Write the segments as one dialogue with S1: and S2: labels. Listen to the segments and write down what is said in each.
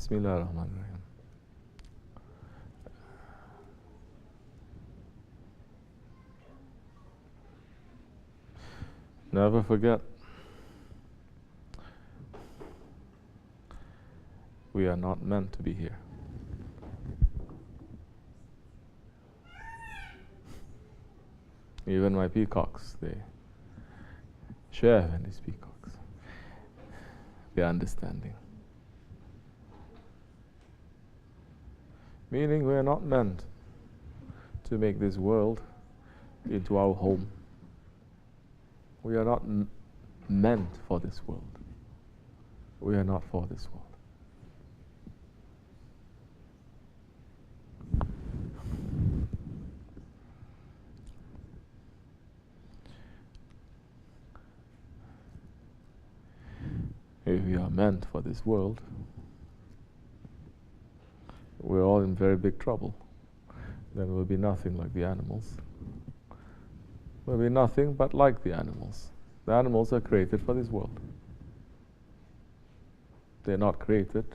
S1: Bismillah ar-Rahman ar-Rahim. Never forget, we are not meant to be here. Even my peacocks, they share in these peacocks. They are understanding. Meaning we are not meant to make this world into our home. We are not meant for this world. We are not for this world. If we are meant for this world, we're all in very big trouble. Then we'll be nothing like the animals. We'll be nothing but like the animals. The animals are created for this world. They're not created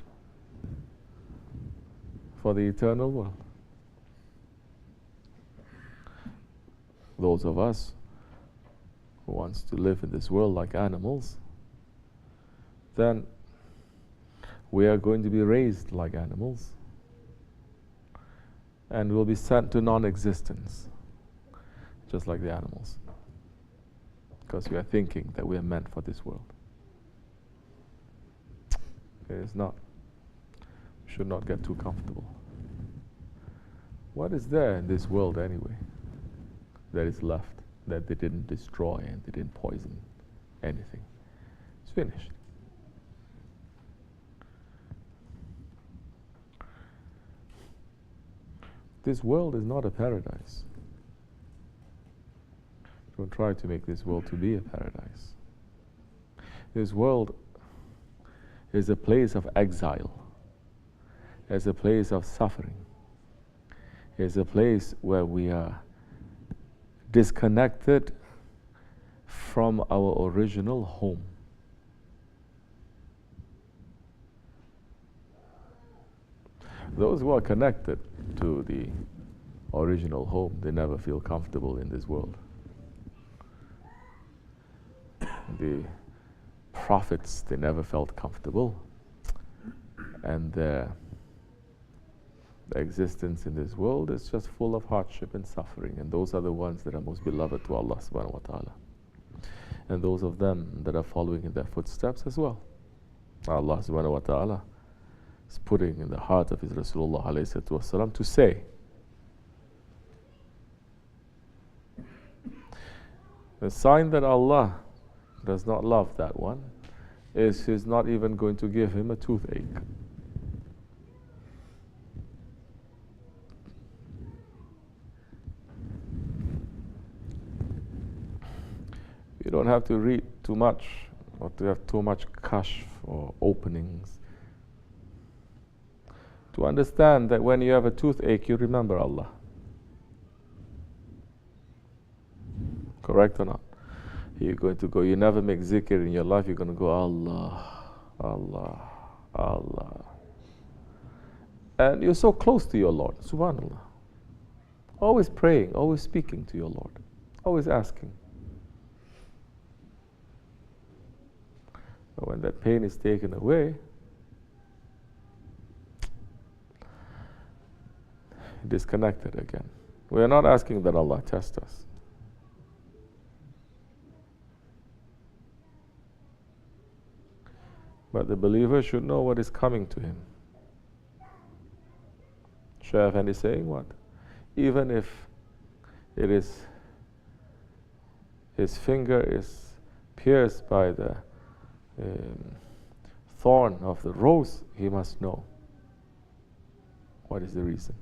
S1: for the eternal world. Those of us who wants to live in this world like animals, then we are going to be raised like animals and will be sent to non-existence, just like the animals, because we are thinking that we are meant for this world. It is not. We should not get too comfortable. What is there in this world anyway that is left, that they didn't destroy and they didn't poison anything? It's finished. This world is not a paradise. Don't try to make this world to be a paradise. This world is a place of exile. It's a place of suffering. It's a place where we are disconnected from our original home. Those who are connected to the original home, they never feel comfortable in this world. The prophets, they never felt comfortable, and their existence in this world is just full of hardship and suffering, and those are the ones that are most beloved to Allah subhanahu wa ta'ala, and those of them that are following in their footsteps as well. Allah subhanahu wa ta'ala is putting in the heart of his Rasulullah alayhi salatu wasalam to say, the sign that Allah does not love that one is He's not even going to give him a toothache. You don't have to read too much or to have too much kashf or openings to understand that when you have a toothache, you remember Allah. Correct or not? You're going to go, you never make zikr in your life, you're going to go, Allah, Allah, Allah. And you're so close to your Lord, subhanAllah. Always praying, always speaking to your Lord, always asking. But when that pain is taken away, disconnected again. We are not asking that Allah test us. But the believer should know what is coming to him. Shaban is saying what? Even if it is his finger is pierced by the thorn of the rose, he must know what is the reason.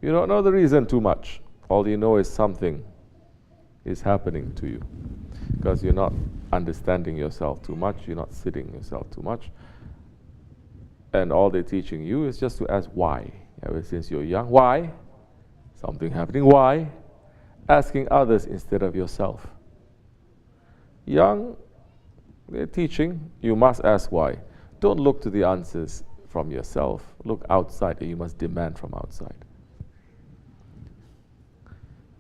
S1: You don't know the reason too much. All you know is something is happening to you because you're not understanding yourself too much, you're not sitting yourself too much, and all they're teaching you is just to ask why. Ever since you're young, why? Something happening, why? Asking others instead of yourself. Young, they're teaching, you must ask why. Don't look to the answers from yourself. Look outside, and you must demand from outside.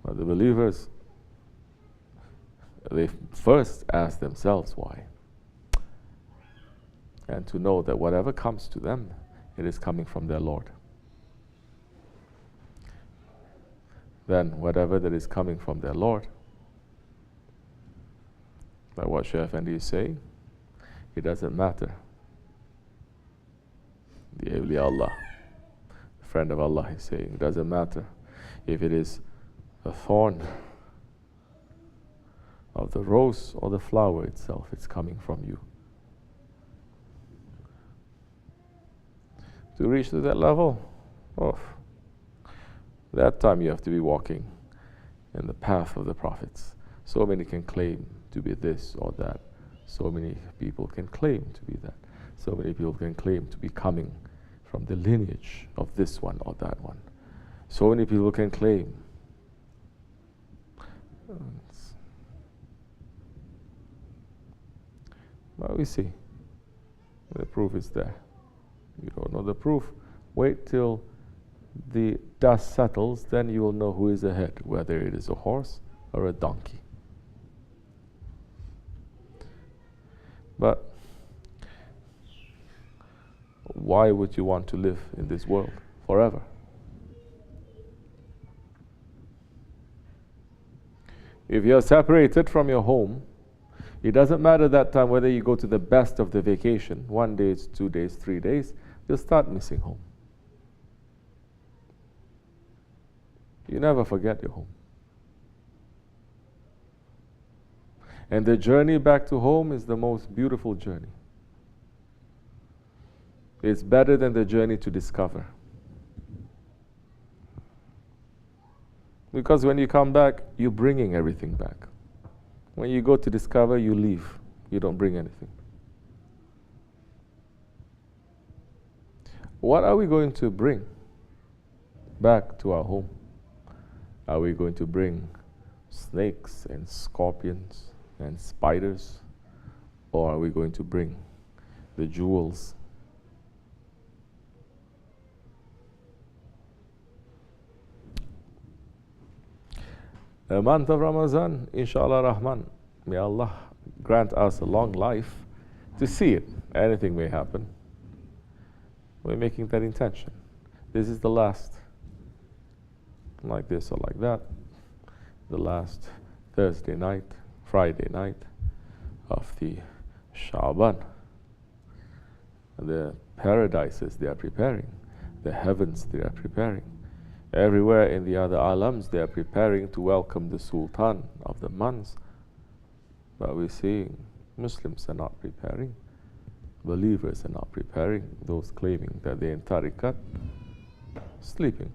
S1: But the believers, they first ask themselves why. And to know that whatever comes to them, it is coming from their Lord. Then whatever that is coming from their Lord, like what Shaykh Effendi is saying, it doesn't matter. The awliya Allah, the friend of Allah, is saying, it doesn't matter if it is a thorn of the rose or the flower itself, it's coming from you. To reach to that level, that time you have to be walking in the path of the prophets. So many can claim to be this or that. So many people can claim to be that. So many people can claim to be coming from the lineage of this one or that one. So many people can claim. But we see, the proof is there. You don't know the proof. Wait till the dust settles, then you will know who is ahead, whether it is a horse or a donkey. But why would you want to live in this world forever? If you are separated from your home, it doesn't matter that time whether you go to the best of the vacation, 1 day, 2 days, 3 days, you'll start missing home. You never forget your home. And the journey back to home is the most beautiful journey. It's better than the journey to discover. Because when you come back, you're bringing everything back. When you go to discover, you leave. You don't bring anything. What are we going to bring back to our home? Are we going to bring snakes and scorpions and spiders? Or are we going to bring the jewels? The month of Ramadan, inshallah Rahman, may Allah grant us a long life to see it. Anything may happen. We're making that intention. This is the last, like this or like that, the last Thursday night, Friday night of the Shaban. The paradises they are preparing, the heavens they are preparing. Everywhere in the other alams they are preparing to welcome the Sultan of the months. But we're seeing Muslims are not preparing, believers are not preparing, those claiming that they're in tariqat, sleeping.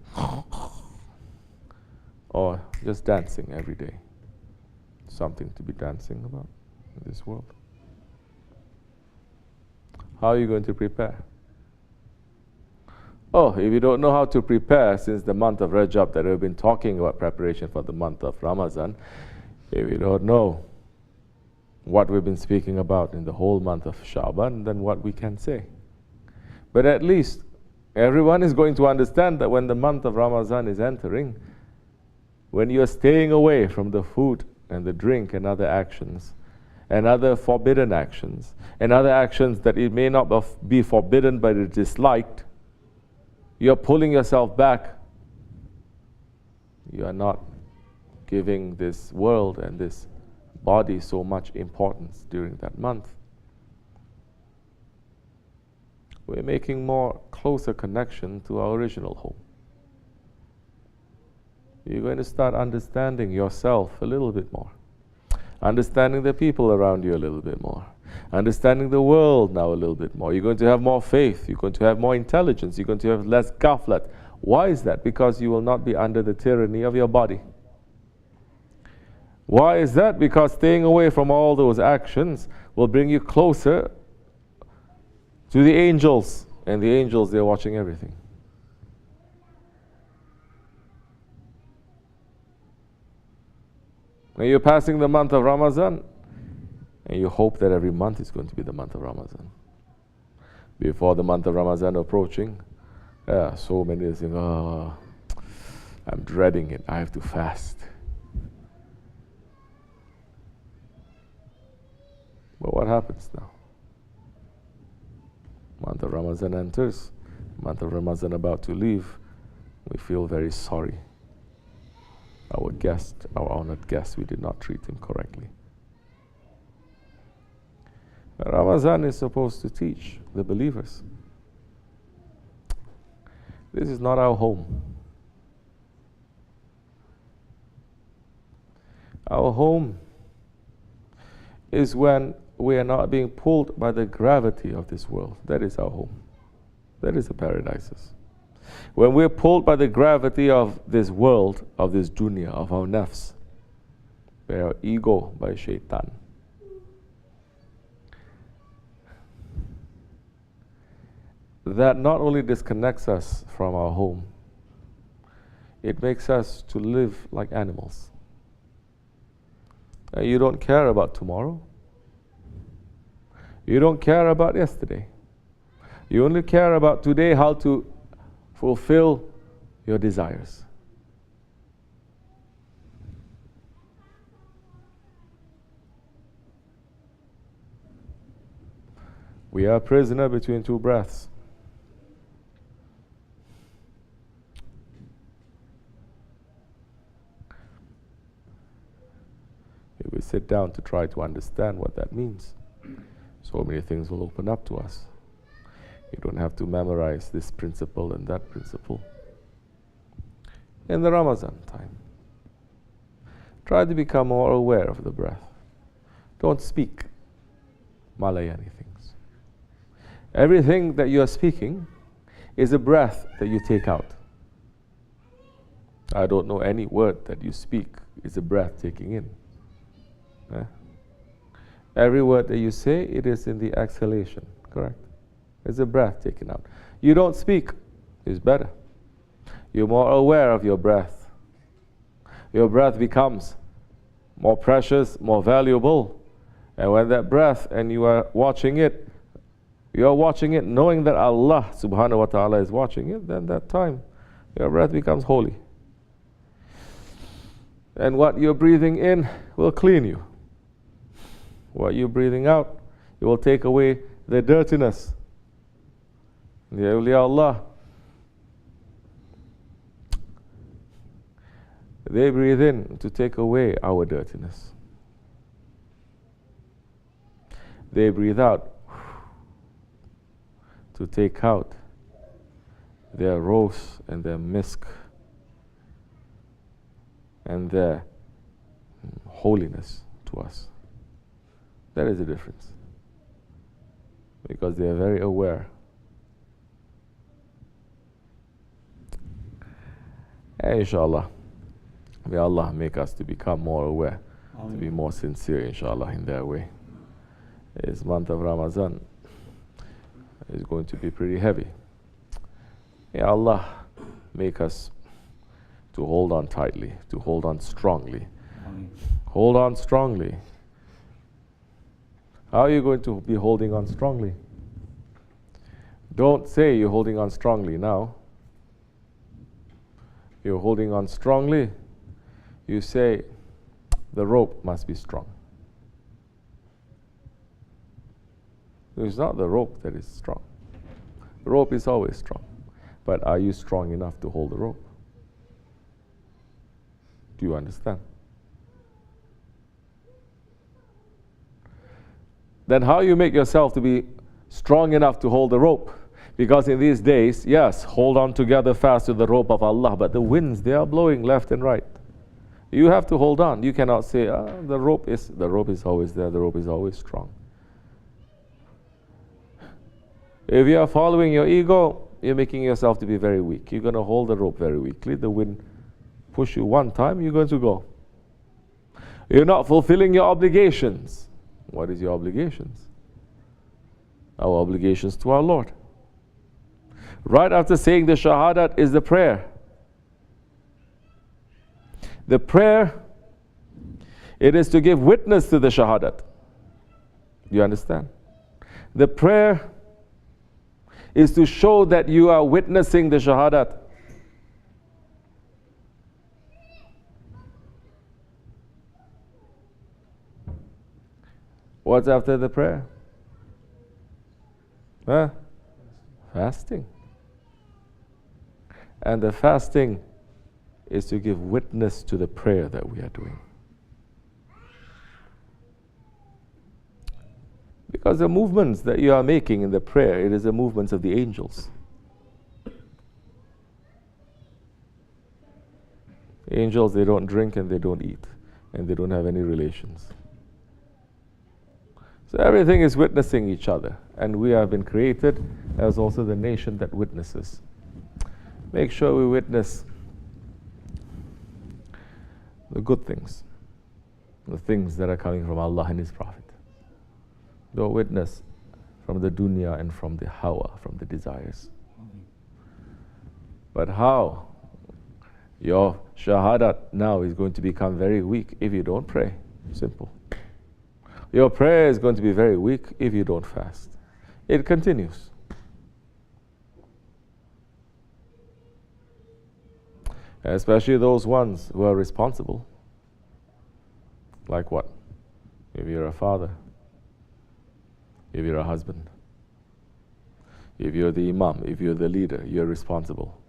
S1: Or just dancing every day. Something to be dancing about in this world. How are you going to prepare? If you don't know how to prepare since the month of Rajab that we've been talking about preparation for the month of Ramadan, if you don't know what we've been speaking about in the whole month of Shaban, then what we can say. But at least everyone is going to understand that when the month of Ramadan is entering, when you are staying away from the food and the drink and other actions, and other forbidden actions, and other actions that it may not be forbidden but it is disliked, you are pulling yourself back. You are not giving this world and this body so much importance during that month. We're making more closer connection to our original home. You're going to start understanding yourself a little bit more, understanding the people around you a little bit more, understanding the world now a little bit more. You're going to have more faith, you're going to have more intelligence, you're going to have less ghaflat. Why is that? Because you will not be under the tyranny of your body. Why is that? Because staying away from all those actions will bring you closer to the angels, and the angels, they're watching everything. Now you're passing the month of Ramadan, and you hope that every month is going to be the month of Ramadan. Before the month of Ramadan approaching, so many think, oh, I'm dreading it, I have to fast. But what happens now? Month of Ramadan enters, month of Ramadan about to leave, we feel very sorry. Our guest, our honored guest, we did not treat him correctly. Ramadan is supposed to teach the believers. This is not our home. Our home is when we are not being pulled by the gravity of this world. That is our home. That is the paradises. When we're pulled by the gravity of this world, of this dunya, of our nafs, by our ego, by shaitan, that not only disconnects us from our home, it makes us to live like animals. And you don't care about tomorrow. You don't care about yesterday. You only care about today, how to fulfill your desires. We are a prisoner between two breaths. If we sit down to try to understand what that means, so many things will open up to us. You don't have to memorize this principle and that principle. In the Ramadan time, try to become more aware of the breath. Don't speak Malayani things. Everything that you are speaking is a breath that you take out. I don't know any word that you speak is a breath taking in. Every word that you say, it is in the exhalation, correct? It's a breath taken out. You don't speak, it's better. You're more aware of your breath. Your breath becomes more precious, more valuable. And when that breath, and you are watching it, knowing that Allah subhanahu wa ta'ala is watching it, then that time, your breath becomes holy. And what you're breathing in will clean you. What you're breathing out, it will take away the dirtiness. The awliya Allah, they breathe in to take away our dirtiness. They breathe out to take out their rose and their misk and their holiness to us. That is the difference. Because they are very aware. And inshallah, may Allah make us to become more aware, to be more sincere, inshallah, in their way. This month of Ramadan is going to be pretty heavy. May Allah make us to hold on tightly, to hold on strongly. Hold on strongly. How are you going to be holding on strongly? Don't say you're holding on strongly now. You're holding on strongly. You say the rope must be strong. It's not the rope that is strong. The rope is always strong. But are you strong enough to hold the rope? Do you understand? Then how you make yourself to be strong enough to hold the rope? Because in these days, yes, hold on together fast to the rope of Allah, but the winds, they are blowing left and right. You have to hold on. You cannot say, the rope is always there, the rope is always strong. If you are following your ego, you're making yourself to be very weak. You're going to hold the rope very weakly. The wind push you one time, you're going to go. You're not fulfilling your obligations. What is your obligations? Our obligations to our Lord. Right after saying the shahadat is the prayer. The prayer, it is to give witness to the shahadat. You understand? The prayer is to show that you are witnessing the shahadat. What's after the prayer? Huh? Fasting. And the fasting is to give witness to the prayer that we are doing. Because the movements that you are making in the prayer, it is the movements of the angels. Angels, they don't drink and they don't eat, and they don't have any relations. So everything is witnessing each other, and we have been created as also the nation that witnesses. Make sure we witness the good things, the things that are coming from Allah and His Prophet. Don't witness from the dunya and from the hawa, from the desires. But how? Your shahadat now is going to become very weak if you don't pray. Simple. Your prayer is going to be very weak if you don't fast. It continues. Especially those ones who are responsible. Like what? If you're a father, if you're a husband, if you're the imam, if you're the leader, you're responsible.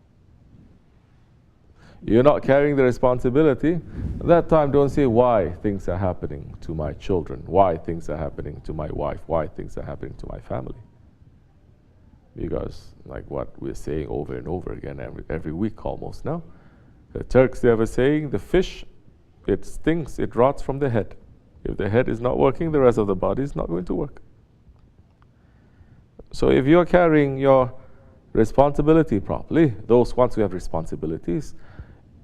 S1: You're not carrying the responsibility. At that time, don't say why things are happening to my children, why things are happening to my wife, why things are happening to my family. Because, like what we're saying over and over again, every week almost now, the Turks, they have a saying, the fish, it stinks, it rots from the head. If the head is not working, the rest of the body is not going to work. So if you're carrying your responsibility properly, those ones who have responsibilities,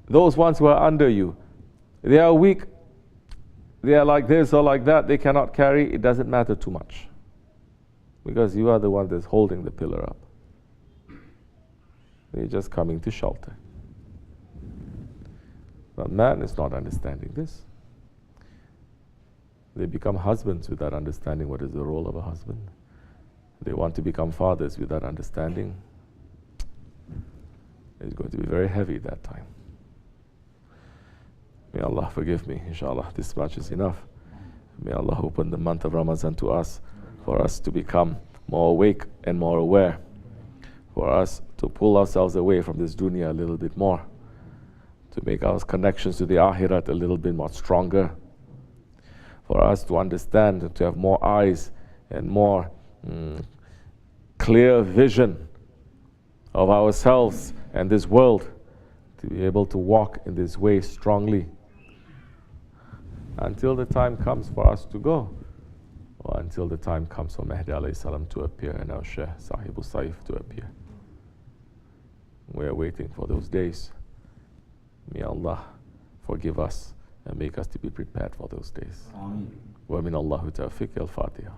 S1: those ones who are under you, they are weak, they are like this or like that, they cannot carry, it doesn't matter too much. Because you are the one that's holding the pillar up. They're just coming to shelter. But man is not understanding this. They become husbands without understanding what is the role of a husband. They want to become fathers without understanding. It's going to be very heavy that time. May Allah forgive me, inshallah. This much is enough. May Allah open the month of Ramadan to us, for us to become more awake and more aware, for us to pull ourselves away from this dunya a little bit more, to make our connections to the akhirat a little bit more stronger, for us to understand, to have more eyes and more clear vision of ourselves and this world, to be able to walk in this way strongly until the time comes for us to go, or until the time comes for Mahdi alayhi salam to appear and our Shaykh Sahibu Saif to appear. We are waiting for those days. May Allah forgive us and make us to be prepared for those days. Ameen. Wa min Allahu tawfiq al-Fatiha.